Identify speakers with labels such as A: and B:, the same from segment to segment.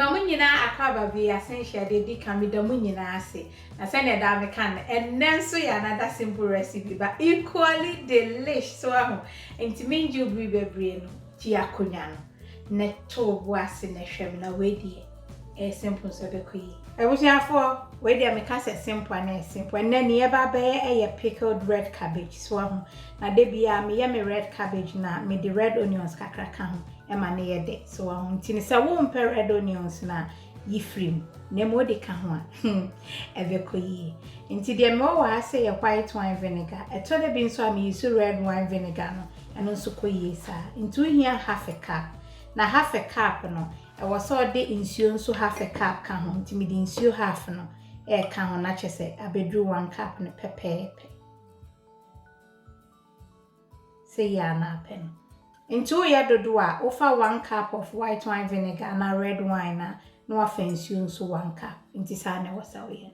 A: Mamunyina akwaba bi essential de can be the munyina ase. Na send a dame can and then so ya another simple recipe but equally delish so aho. Enti menju bi bebre no ti akonya no. Ne to boase ne hwem na we die. Simple so be koyi. Ebusiafo we dey make us simple na simple. And then ye ba be pickled red cabbage so aho. Na de bia me ye me red cabbage na me the red onions kakra ka ho. Ema na ye de so aho. Ntini se wo mpe red onions na yifrim. Na mo de ka ho a. Ebe koyi. Nti de mo wa say ye white wine vinegar. Eto de bi nso am use red wine vinegar no. Eno nso koyi sa. Nti ohia half a cup. Na half a cup no e was all de nsuo nso half a cup ka ho nti me de nsuo half no ka ho na chese abedru 1 cup ne pepepe say ya na pen nti o ya dodo a ofa 1 cup of white wine vinegar na red wine na no afa nsuo nso 1 cup nti sa na wasa we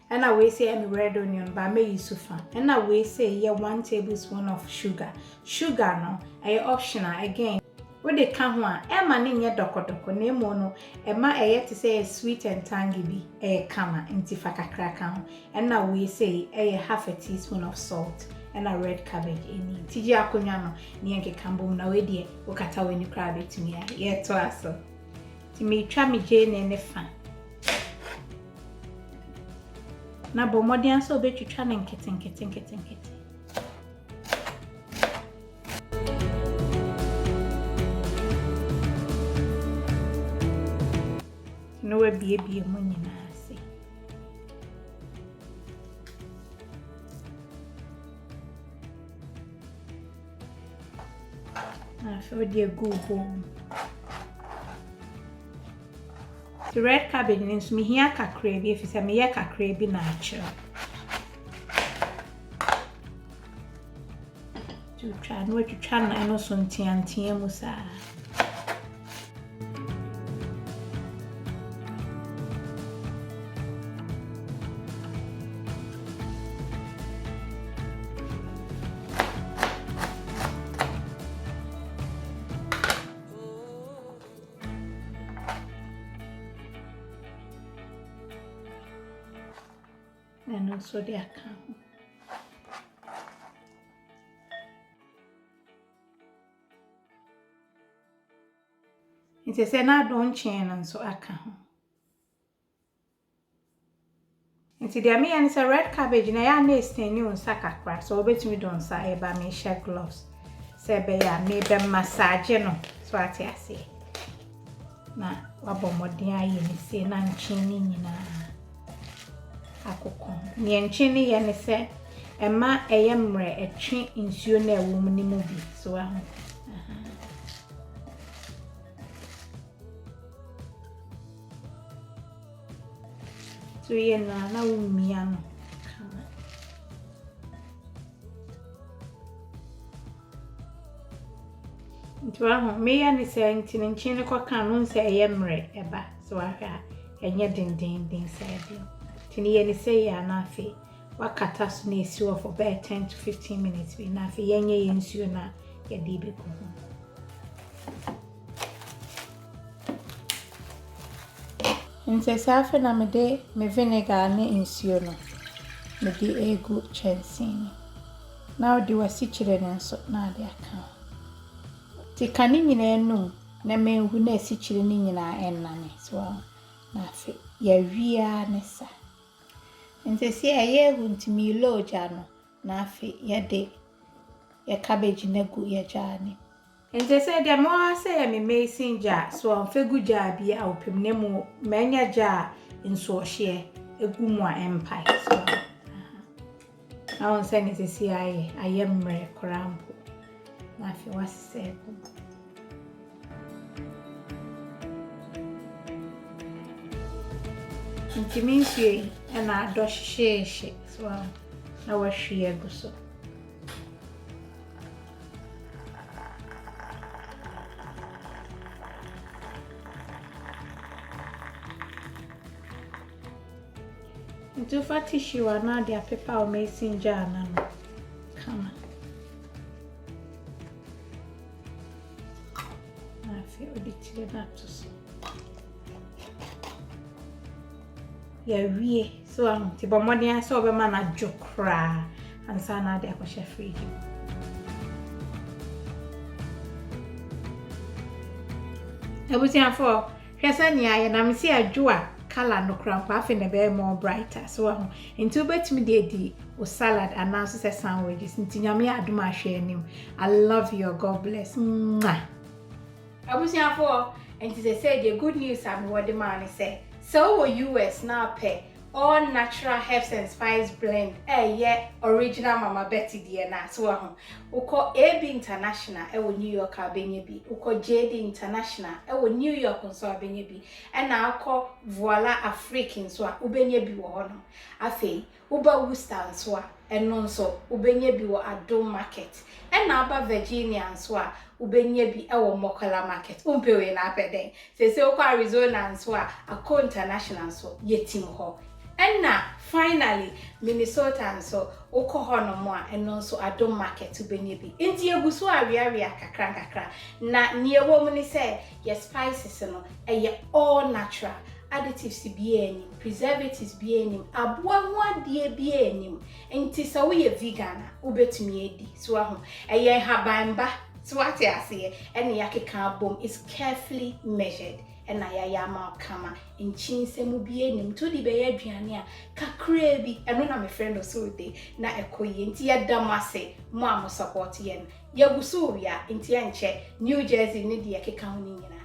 A: and we say am red onion ba me use fa and we say ye 1 tablespoon of sugar no optional again. When they come one, Emma ninja doko na emo no, Emma to say sweet and tangy be kama intifaka crack and now we say half a teaspoon of salt and a red cabbage in tiji akunyano nienke kambo na we die okata we ni crab to me ye to aso ti me twa me jane ne fa na bo modian so be twitwa ne nkete no we be mo nyina ase na so de go bom the red cabbage means me here kakra bi if say me here kakra bi na acho to try no to try na no so ntiantia mu sa and also the account. It is na don't chain and so account. Nti dia me yan say red cabbage na ya na stain you nsaka kra so obetumi don sa e ba me share gloves say be ya me be massage no so ati ase na wabomodin aye ni say na nchini nyina akoko ni nchini ye ne say ema eyemre etwe nsuo na ewo mu ni mu bi so aho so ye na umia no ntuaho me ya ni say nchini kwa kan no say eyemre eba so ahwa enye dindindin say bi tini ye ni say ya na afi wakata so na esi for about 10 to 15 minutes bi na afi yenye yensuo na ye di be ko nse safe na me de me vinegar ne nsuo no me de egu chensin na odi wasi chire ne nso na ade aka ti kani nyina enu na me hu na asi chire ni nyina enane so na afi ya wia ne sa nse si aye hu ntimi loja no na afi ya de ya cabbage na gu ya jani nse se de mo se me mason jar so amfegu jar bi a opem ne mu manya jar nso ohye egu mu a empire so na on se ni si aye mre krampo na afi wase Intimincy and I do share so na wa hwe egu so into fa tissue na dia paper o mason jar na no come I feel the chile that to so ya wie so ti bomodin so be ma na jokra ansa na de akoshe fridge ebusiafo hwesa ni aye na me si adwoa color no krampa afi na be more brighter so ho enti obetimi de di o salad and now say sandwiches enti nyame adoma hwe anim. I love you, God bless. Ebusiafo enti say the good news am what the man say so US now pay all natural herbs and spice blend yeah original Mama Betty DNA so ho uko AB International New York abenye bi uko JD International New York so abenye bi na akọ Voila African so ubenye bi wo ho no afei uba Worcester so eno nso ubenye bi wo Adom Market na aba Virginia so ubenye bi Mokola Market umpewe na apeden se uko Arizona so Akọ International so yetim ho. And now, finally, Minnesota so uko hono mo eno so Adom Market ubenyebi. Inti egusu awiaria kakra na nie wo muni say your spices no all natural. Additives bi enim, preservatives bi enim, aboa ho ade bi enim. Inti so we vegan ubetumi edi. So aho habamba so what you say and yakeka bom is carefully measured. And yama kama in chinsemu bi enim to di be aduane a kakra bi eno na me friend so de na ekoye nti yadamase mo am support ye no yagusu wi a nti enche New Jersey ne de yakeka ho ni nyina